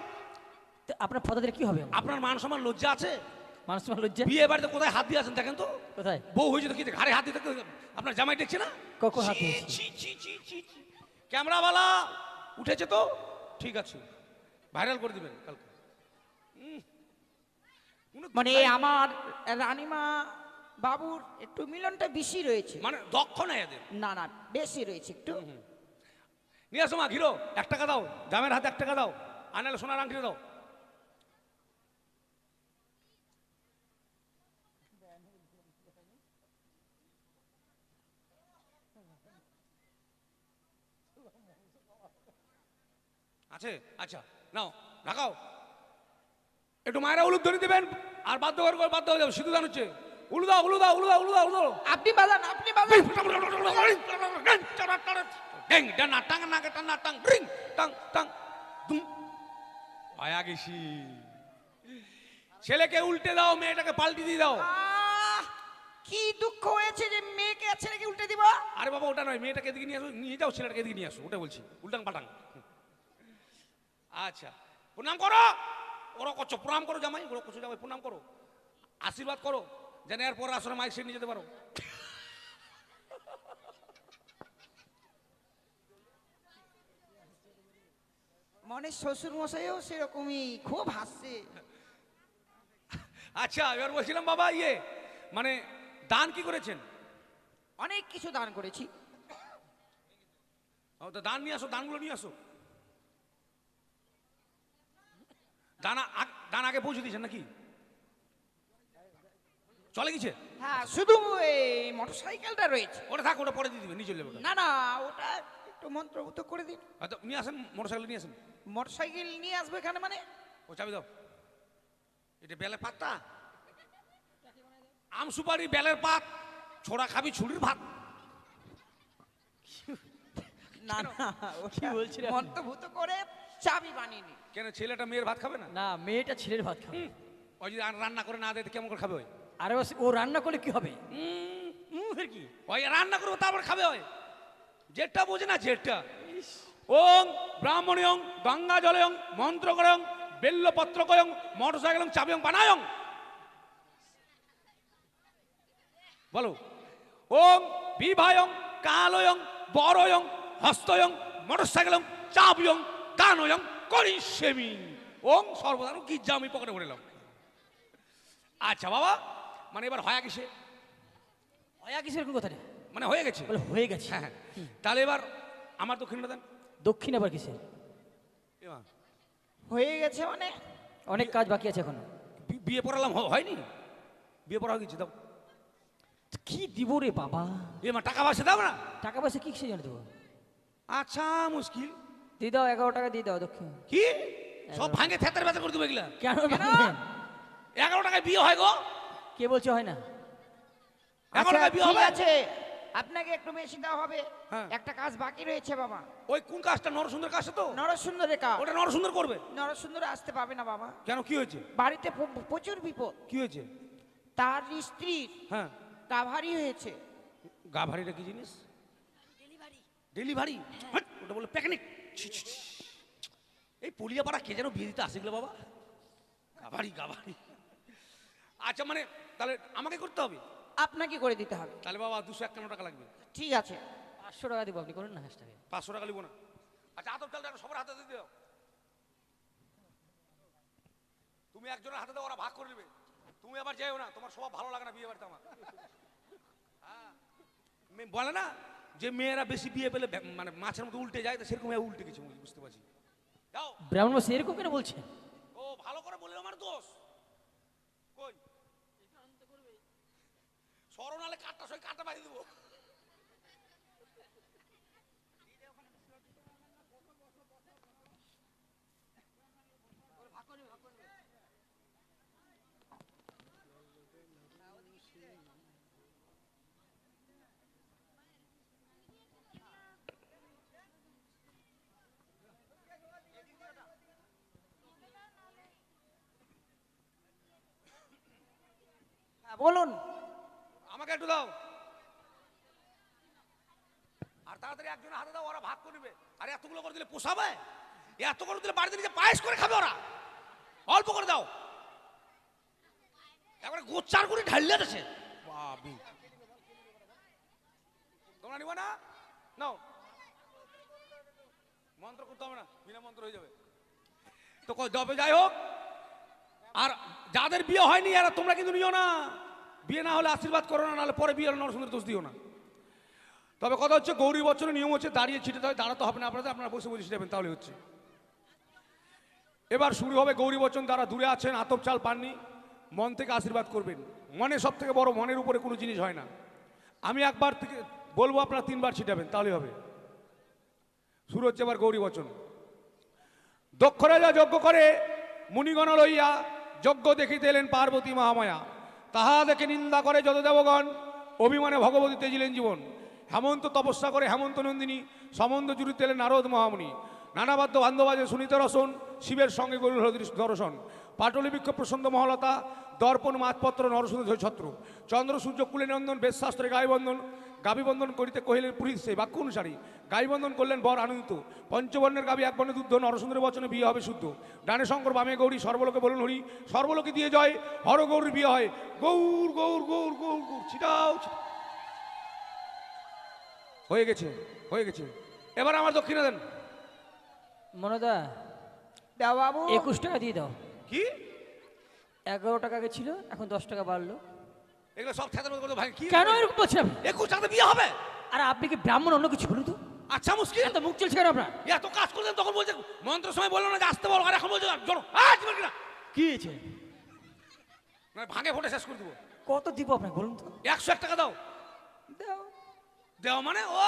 তো আপনার পদাদের কি হবে? আপনার মান সম্মান লজ্জা আছে? মানুষ তোমার লজ্জা? বিয়ে বাড়িতে কোথায় হাত দিয়ে আছেন দেখেন তো। কোথায়? বউ হয়েছে তো কি ঘাড়ে হাত দিতে আপনার জামাই দেখছে না? কখন হাত ছি, দিয়েছি? ছি, ছি, ছি, ছি, ছি। ক্যামেরাওয়ালা উঠেছে তো ঠিক আছে, ভাইরাল করে দিবেন কালকে। মানে আমার রানীমা বাবুর একটু মিলনটা বেশি রয়েছে। মানে দক্ষ নাই এদের। না না বেশি রয়েছে একটু। নিয়ে আসো মা ঘিরো, 1 টাকা দাও, জামের হাতে 1 টাকা দাও, আনালে সোনার আংটি দাও। আছে আচ্ছা নাও ঢাকাও। একটু মায়েরা উলুদ ধরে দেবেন আর বাধ্য করে বাধ্য হয়ে যাবে। সিধু দান হচ্ছে। উলুদা উলুদা উলুদা উলুদা উলুদা। আপনি বাজান আপনি বাজান। ছেলেকে উল্টে দাও, মেয়েটাকে পাল্টি দিয়ে দাও। কি দুঃখ হয়েছে যে মেয়েকে আর ছেলেকে উল্টে দিব? আরে বাবা ওটা নয়, মেয়েটাকে এদিকে নিয়ে আসো, নিয়ে যাও, ছেলেটাকে এদিকে নিয়ে আসো, ওটা বলছি। উল্টাং পাল্টাং। আচ্ছা প্রণাম করো, ওরা করছো প্রণাম করো জামাই, ওরা করছো জামাই প্রণাম করো, আশীর্বাদ করো যেন এরপর আসলে মাইক সেট নিয়ে যেতে পারো। মনে শ্বশুর মশাইও সেরকমই খুব হাসছে। আচ্ছা এবার বলছিলাম বাবা ইয়ে মানে দান কি করেছেন? অনেক কিছু দান করেছি। ও তো দান নিয়ে আসো, দানগুলো নিয়ে আসো। দান আগে পৌঁছে দিয়েছেন নাকি? চলে গেছে? হ্যাঁ শুধু এই মোটরসাইকেলটা রয়েছে। ওটা থাক, ওটা পরে দিয়ে দিবেন, নিয়ে চলে যাবে। না না ওটা একটু মন্ত্রভূত করে দিন। হয়তো নিয়ে আসেন, মোটরসাইকেল নিয়ে আসেন। মোটরসাইকেল নিয়ে আসবে এখানে মানে? ও চাবি দাও। এটা বেলের পাতটা, আম সুপারি বেলের পাত, ছোড়া খাবি ছুরির ভাত। না না কি বলছিলেন? মন্ত্রভূত করে চাবি বানিয়ে নি। কেন ছেলেটা মেয়ের ভাত খাবে না? না মেয়েটা ছেলের ভাত খাবে। ওই যদি রান্না করে না দেয় কেমন করে খাবে? ওই আরে ও রান্না করলে কি হবে? কি ওই রান্না করবো তারপর খাবে। ওই যেটা বোঝে না যেটা। ওং ব্রাহ্মণীয়ং গঙ্গা জলয়ং মন্ত্র করং বেল্লপত্র কয়ং মোটরসাইকেল চাবিয়ং বানায়ং। বলো ওং বিভায়ং কালয়ং বরয়ং হস্তয়ং মোটরসাইকেলং চাবিয়ং গানয়ং করিষ্যামি। ওং সর্বদান গির্জা আমি পকেটে ভরেলাম। আচ্ছা বাবা মানে এবার হয় কিসে? হয়া কিসের কোন কথা? মানে হয়ে গেছে? বলে হয়ে গেছে। হ্যাঁ হ্যাঁ তাহলে এবার আমার দক্ষিণটা দেন। দক্ষিণ আবার কিসের? এবার হয়ে গেছে মানে? অনেক কাজ বাকি আছে এখনো। বিয়ে পড়ালাম হয়নি? বিয়ে পড়া হয়ে গেছে দাও। কি দিব রে বাবা? মা টাকা পয়সা দাও না? টাকা পয়সা কি জানে দেবো? আচ্ছা মুশকিল। দিয়ে দাও 11 টাকা দিয়ে দাও দক্ষিণ। কি সব ভাঙে থেতার বেতার করে দেবো এগুলা? কেন ভাঙবেন? 11 টাকায় বিয়ে হয় গো? কে বলছে হয় না? 11 টাকায় বিয়ে ঠিক হবে? আছে আপনাকে একটু বেশি দেওয়া হবে। হ্যাঁ। একটা কাজ বাকি রয়েছে বাবা। ওই কোন কাজটা? নরসুন্দর কাজটা তো? নরসুন্দরের কাজ। ওটা নরসুন্দর করবে। নরসুন্দর আসতে পাবে না বাবা। কেন কি হয়েছে? বাড়িতে প্রচুর বিপদ। কি হয়েছে? তার স্ত্রীর হ্যাঁ গাভারি হয়েছে। গা ভারিটা কি জিনিস? ডেলিভারি। ওটা বলে পিকনিক। এই পুলিয়াপাড়া কে যেন বিয়ে দিতে আসে গেলো বাবা। গাভারি গাভারি। আচ্ছা মানে তাহলে আমাকে করতে হবে? আপনাকে করে দিতে হবে। তাহলে বাবা 251 টাকা লাগবে। ঠিক আছে 500 টাকা দিব, আপনি করেন না হ্যাশট্যাগে। 500 টাকা লিব না। আচ্ছা আতপ চালটা সবার হাতে দিয়ে দাও। তুমি একজনের হাতে দাও, ওরা ভাগ করে নেবে। তুমি আবার যাও না, তোমার স্বভাব ভালো লাগে না বিয়ে বাড়িতে আমার। হ্যাঁ, বলে না যে মেয়েরা বেশি বিয়ে পেলে মানে মাছের মতো উল্টে যায়, তো সেরকম উল্টে গেছে, বুঝতে পারছি। যাও। ব্রাহ্মণ মশাই এরকম কেন বলছেন? ও ভালো করে বললে আমার দোষ কই? সরণ আলে কাটটা সই কাটা বাড়ি দেবো। হ্যাঁ, বলুন। আমাকে একটু দাও, আর তাড়াতাড়ি একজনের হাতে দাও, ওরা ভাগ করে নেবে। আর এতগুলো করে দিলে পোষাবে? এত করে দিলে বাড়িতে নিজে পায়েস করে খাবে ওরা। অল্প করে দাও, একবারে গোচার করে ঢাললে দেছে। বাবু তোমরা নিবা না? নাও, মন্ত্র করতে হবে না, বিনা মন্ত্র হয়ে যাবে। তো তবে যাই হোক, আর যাদের বিয়ে হয়নি এরা তোমরা কিন্তু নিও না। বিয়ে না হলে আশীর্বাদ করো না, নাহলে পরে বিয়ে হলে নরসিংহের দোষ দিও না। তবে কথা হচ্ছে, গৌরী বচনের নিয়ম হচ্ছে দাঁড়িয়ে ছিটাতে হয়, দাঁড়াতে হবে না আপনাদের, আপনারা বসে বসে ছিটাবেন, তাহলে হচ্ছে। এবার শুরু হবে গৌরী বচন। যারা দূরে আছেন, আতপ চাল পাননি, মন থেকে আশীর্বাদ করবেন। মনে সব থেকে বড়, মনের উপরে কোনো জিনিস হয় না। আমি একবার থেকে বলবো, আপনারা 3 বার ছিটাবেন, তাহলে হবে। শুরু হচ্ছে এবার গৌরী বচন। দক্ষ রাজা যজ্ঞ করে মুনিগণ লইয়া, যজ্ঞ দেখিতে এলেন পার্বতী মহামায়া। তাহা দেখে নিন্দা করে যত দেবগণ, অভিমানে ভগবতী তেজিলেন জীবন। হেমন্ত তপস্যা করে হেমন্ত নন্দিনী, সম্বন্ধ জুড়িতে এলেন নারদ মহামুনি। নানাবাদ্য বান্ধবাজে শুনিতে রসন, শিবের সঙ্গে গরুর দর্শন। পাটলি বৃক্ষ প্রসন্ন মহলতা, দর্পণ মাতপত্র নরসুন্দর ছত্র। চন্দ্র সূর্য কুলে নন্দন, বেদশাস্ত্রে গায়বন্ধন। গাবিবন্ধন করিতে কহিলেন পুরীত সেই বাক্য অনুসারী। গাইবন্ধন করলেন বর আনন্দিত। পঞ্চবর্ণের গাবি এক বর্ণে দুধ, নরসুন্দরের বচনে বিয়ে হবে শুদ্ধ। ডানে শঙ্কর বামে গৌরী, সর্বলোকে বলুন হরি। সর্বলোকে দিয়ে জয়, হর গৌরীর বিয়ে হয়। গৌর গৌর গৌর গৌর গৌর, ছিটাও হয়ে গেছে, হয়ে গেছে। এবার আমার দক্ষিণা দেন। মনোদা, দাও বাবু। 21 টাকা দিয়ে দাও। কি 11 টাকা আগে ছিল, এখন 10 টাকা বাড়লো। এগুলো সব খেতে করতে ভাই? কি কেন এরকম বলছেন? 21 টাকাতে বিয়ে হবে? আর আপনি কি ব্রাহ্মণ অন্য কিছু বলুন তো? আচ্ছা মুশকিল, এত মুখ চলছে কেন আপনার? এত কাজ করছেন, তখন বলছে মন্ত্রের সময় বললো না যে আসতে বলো, আর এখন বলছে জড়ো। কিনা কি হয়েছে? মানে ভাঙে ফোটে শেষ করে দেবো। কত দিব আপনাকে বলুন তো? 101 টাকা দাও। দাও। দেও মানে ও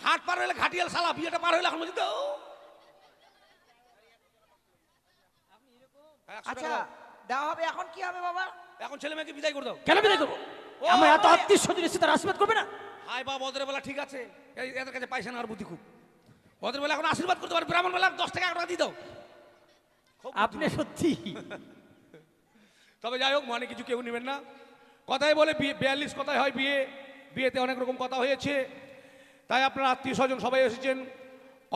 ঘাট পার হইলে ঘাটিয়াল শালা, বিয়েটা পার হইলে এখন বলছি দাও। আচ্ছা দেওয়া হবে। এখন কি হবে বাবা? এখন ছেলে মেয়েকে বিদায় করে দাও। কেন বিদায় করবো? আমার এত আত্মীয় স্বজন এসে তার আশীর্বাদ করবে না? হাই বা বদরের বেলা ঠিক আছে, এদের কাছে পয়সা নেওয়ার বুদ্ধি খুব। বদরের বেলা এখন আশীর্বাদ করতে পারে, ব্রাহ্মণ বেলা 10 টাকা 1 টাকা দিয়ে দাও। আপনি সত্যি। তবে যাই হোক, মানে কিছু কেউ নেবেন না। কথাই বলে 42 কথায় হয় বিয়ে। বিয়েতে অনেক রকম কথা হয়েছে, তাই আপনার আত্মীয় স্বজন সবাই এসেছেন,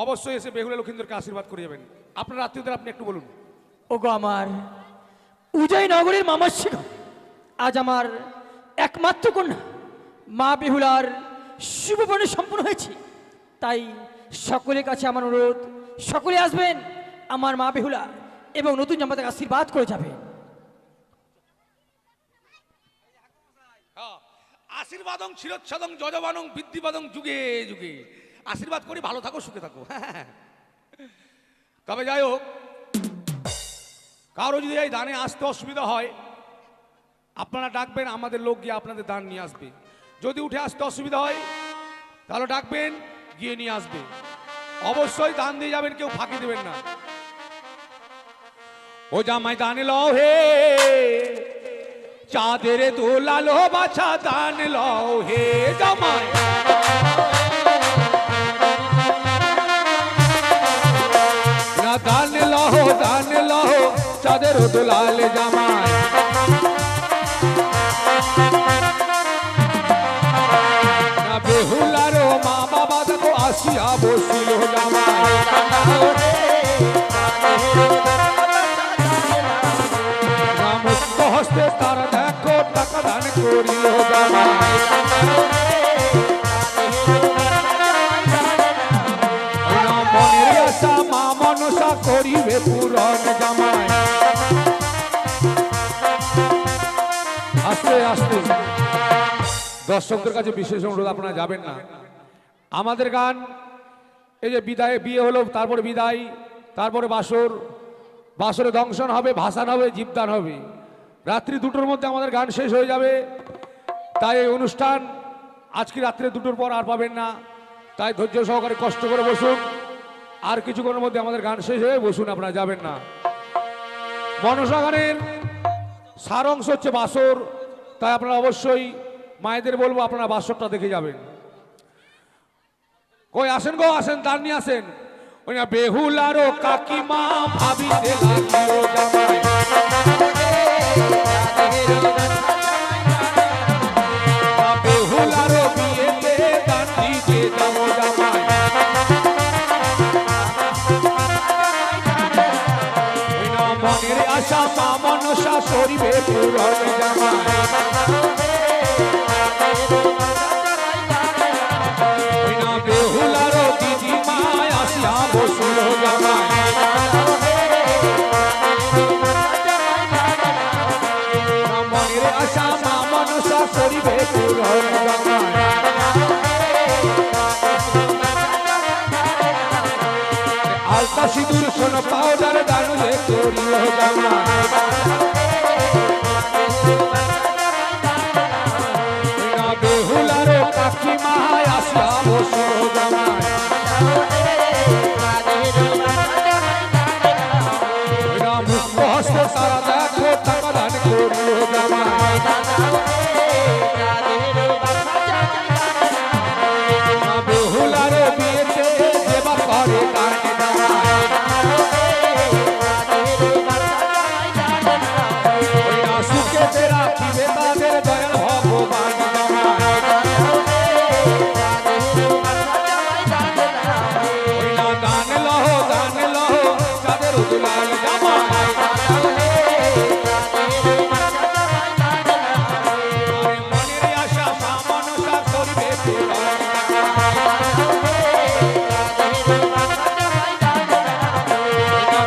অবশ্যই এসে বেহুলা লক্ষিন্দরকে আশীর্বাদ করে যাবেন। আপনার আত্মীয়দের আপনি একটু বলুন। ওগো আমার উদয় নগরীর মামাসিক, আজ আমার একমাত্র কন্যা মা বেহুলার শুভবর্ণে সম্পন্ন হয়েছে। তাই সকলের কাছে আমার অনুরোধ, সকলে আসবেন আমার মা বেহুলা এবং নতুন জামাতাকে আশীর্বাদ করে যাবে। আশীর্বাদং চিরচ্ছাদং যজবানং বৃদ্ধিবাদং যুগে যুগে। আশীর্বাদ করি, ভালো থাকো, সুখে থাকো। তবে যাই হোক, কারো যদি এই দানে আসতে অসুবিধা হয়, আপনারা ডাকবেন, আমাদের লোক গিয়ে আপনাদের দান নিয়ে আসবে। যদি উঠে আসতে অসুবিধা হয় তাহলে ডাকবেন, গিয়ে নিয়ে আসবে। অবশ্যই দান দিয়ে যাবেন, কেউ ফাঁকি দেবেন না। ও জামাই দান লও হে, চাঁদের দোলালো বাছা দান লও হে জামাই। না দান লও, দান লও, চাঁদের দোলাল জামাই। না বেহুলার মা বাবা দেখো আসিয়া বসিল জামাই। মুক্ত হস্তে তারা দেখো টাকা দান করিল জামাই। মনের আশা মা মনসা করিবে পূরণ জামাই। আস্তে আস্তে দর্শকদের কাছে বিশেষ অনুরোধ, আপনারা যাবেন না। আমাদের গান এই যে বিদায়, বিয়ে হলো, তারপরে বিদায়, তারপরে বাসর, বাসরে দংশন হবে, ভাসান হবে, জীবদান হবে। রাত্রি 2টোর মধ্যে আমাদের গান শেষ হয়ে যাবে। তাই এই অনুষ্ঠান আজকে রাত্রে 2টোর পর আর পাবেন না। তাই ধৈর্য সহকারে কষ্ট করে বসুন। আর কিছুক্ষণের মধ্যে আমাদের গান শেষ হয়ে বসুন, আপনারা যাবেন না। মনসা গানের সার অংশ হচ্ছে বাসর। তাই আপনারা অবশ্যই মায়েদের বলবো আপনারা বাসরটা দেখে যাবেন। কই আসেন গো, আসেন, তার নিয়ে আসেন। ওই না বেহুলারও কাকিমা ভাবিতে লাগিও জামাই, বেহুলারও বিয়েতে গান দিতে যাবো জামাই। ওই না মনের আশা মা মনসা করিবে পূরণ জামাই। ওই না বেহুলারও দিদিমা আসিয়া বসুল জামাই। মনের আশা মা মনসা করিবে পূরণ জামাই। আলতা সিঁদুর সোনা পাউডার দানুলে করিও জামাই। না বেহুলারও কাকিমা আসিয়া বসুল জামাই। না মুক্ত হস্ত তারা দেখো টাকা দান করিও জামাই। না বেহুলারও বিয়েতে দেবা করে গান জামাই। ওই না সুখেতে রাখিবে তাদের দয়াল ভগবান জামাই। ওই না গান লহ চাঁদের দুলাল জামাই। আরে মনের আশা মা মনসা করিবে পূরণ জামাই।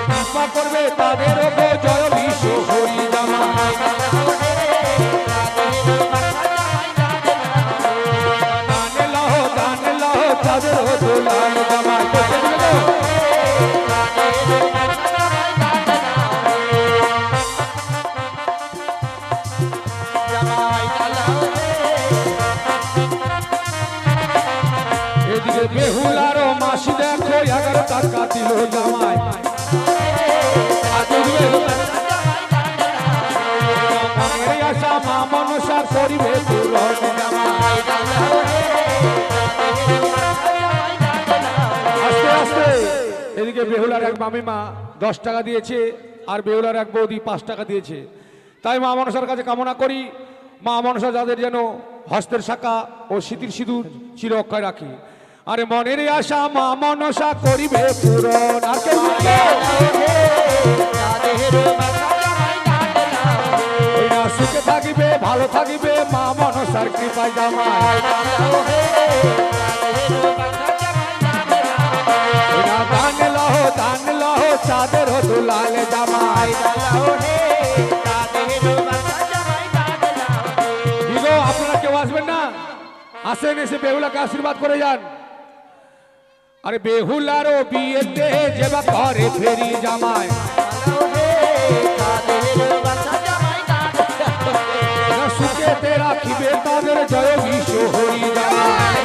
কৃপা করবে তাদের ওপর জয় বিশ্ব হরি জামাই। গান লহ চাঁদের দুলাল জামাই। এদিকে বেহুলারও মাসি দেখো 11 টাকা দিল জামাই। মনের আশা মা মনসা করিবে পূরণ জামাই। আস্তে আস্তে এদিকে বেহুলার এক মামিমা 10 টাকা দিয়েছে, আর বেহুলার এক বৌদি 5 টাকা দিয়েছে। তাই মা মনসার কাছে কামনা করি, মা মনসা যাদের যেন হস্তের শাখা ও স্মৃতির সিঁদুর চির অক্ষয় রাখি। আরে মনের আশা মা মনসা করিবে পূরণ। আর কেউ বলবে? ওই না সুখে থাকিবে, ভালো থাকিবে মা মনসার কৃপায় জামাই। ওই না দান লহ চাঁদের দুলাল জামাই। দিগো আপনারা কেউ আসবেন না? আসেন, এসে বেহুলাকে আশীর্বাদ করে যান। আরে বেহুলারও বিয়েতে যেবা ঘরে ফেরি জামাই। সুখেতে রাখিবে তাদের জয় বিশ্ব হরি জামাই।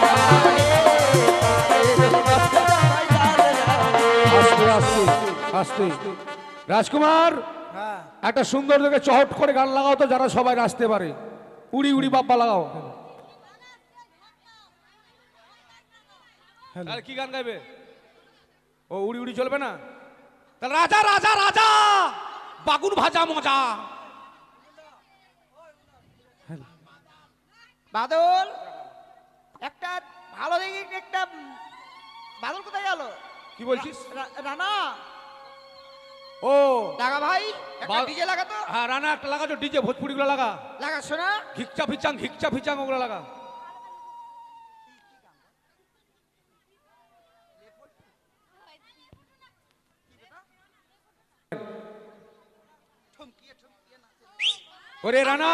আস্তে আস্তে আস্তে রাজকুমার, একটা সুন্দর দেখে চহট করে গান লাগাও তো, যারা সবাই নাচতে পারে। উড়ি উড়ি বাপ্পা লাগাও। তাহলে কি গান গাইবে? ও উড়ি উড়ি চলবে না? তাহলে রাজা রাজা রাজা বাগুন ভাজা মজা। বাদল, একটা ভালো দেখে একটা বাদল কোথায় গেল? কি বলছিস? রানা ও লাগা ভাই, একটা বা- ডিজে লাগা তো। হ্যাঁ রানা একটা লাগা, তো ডিজে ভোজপুরি গুলো লাগা, লাগা শোনা। ঘিকচা ফিচাং ওগুলো লাগা। ওরে রানা,